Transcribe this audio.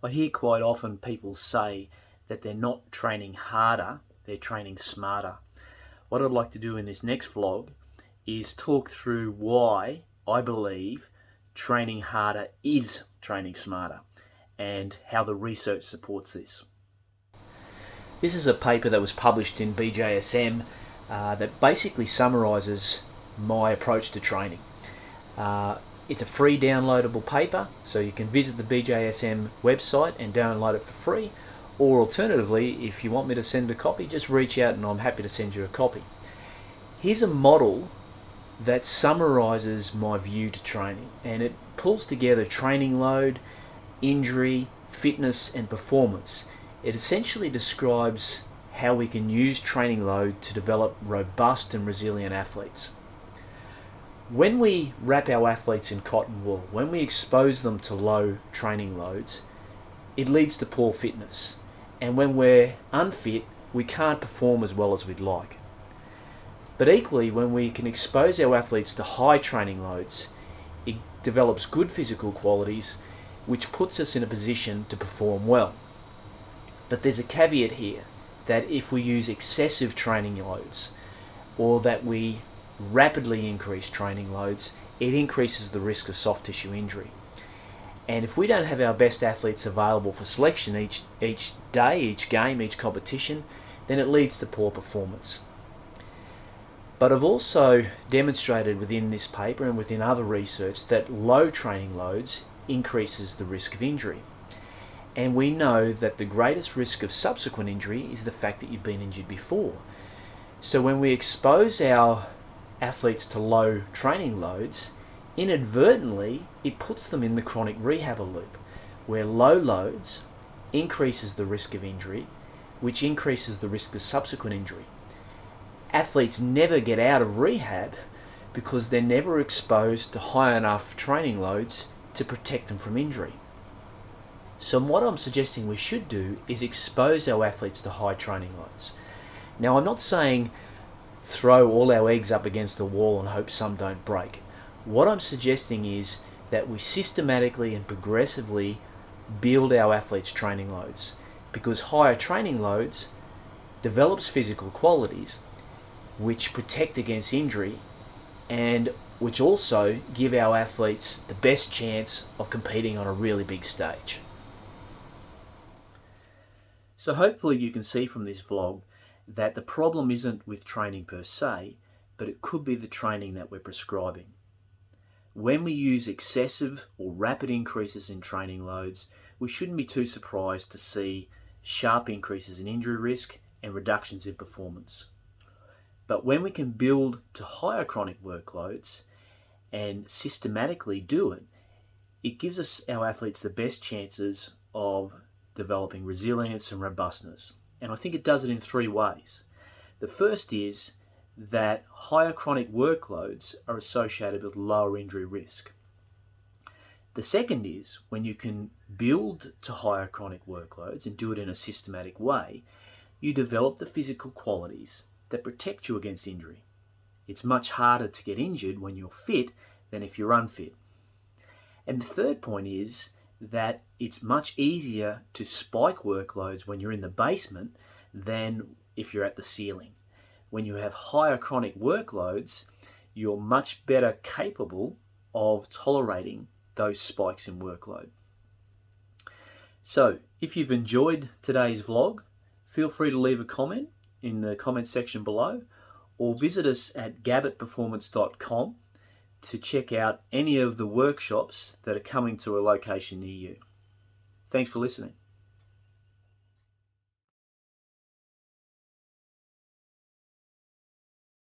I hear quite often people say that they're not training harder, they're training smarter. What I'd like to do in this next vlog is talk through why I believe training harder is training smarter and how the research supports this. This is a paper that was published in BJSM that basically summarises my approach to training. It's a free downloadable paper, so you can visit the BJSM website and download it for free, or alternatively, if you want me to send a copy, just reach out and I'm happy to send you a copy. Here's a model that summarises my view to training, and it pulls together training load, injury, fitness and performance. It essentially describes how we can use training load to develop robust and resilient athletes. When we wrap our athletes in cotton wool, when we expose them to low training loads, it leads to poor fitness. And when we're unfit, we can't perform as well as we'd like. But equally, when we can expose our athletes to high training loads, it develops good physical qualities, which puts us in a position to perform well. But there's a caveat here, that if we use excessive training loads, or that we rapidly increase training loads, it increases the risk of soft tissue injury. And if we don't have our best athletes available for selection each day, each game, each competition, then it leads to poor performance. But I've also demonstrated within this paper and within other research that low training loads increases the risk of injury. And we know that the greatest risk of subsequent injury is the fact that you've been injured before. So when we expose our athletes to low training loads, inadvertently it puts them in the chronic rehab loop, where low loads increases the risk of injury, which increases the risk of subsequent injury. Athletes never get out of rehab because they're never exposed to high enough training loads to protect them from injury. So what I'm suggesting we should do is expose our athletes to high training loads. Now, I'm not saying throw all our eggs up against the wall and hope some don't break. What I'm suggesting is that we systematically and progressively build our athletes' training loads, because higher training loads develops physical qualities which protect against injury and which also give our athletes the best chance of competing on a really big stage. So hopefully you can see from this vlog that the problem isn't with training per se, but it could be the training that we're prescribing. When we use excessive or rapid increases in training loads, we shouldn't be too surprised to see sharp increases in injury risk and reductions in performance. But when we can build to higher chronic workloads and systematically do it, it gives us, our athletes, the best chances of developing resilience and robustness. And I think it does it in three ways. The first is that higher chronic workloads are associated with lower injury risk. The second is when you can build to higher chronic workloads and do it in a systematic way, you develop the physical qualities that protect you against injury. It's much harder to get injured when you're fit than if you're unfit. And the third point is that it's much easier to spike workloads when you're in the basement than if you're at the ceiling. When you have higher chronic workloads, you're much better capable of tolerating those spikes in workload. So if you've enjoyed today's vlog, feel free to leave a comment in the comment section below, or visit us at gabbittperformance.com to check out any of the workshops that are coming to a location near you. Thanks for listening.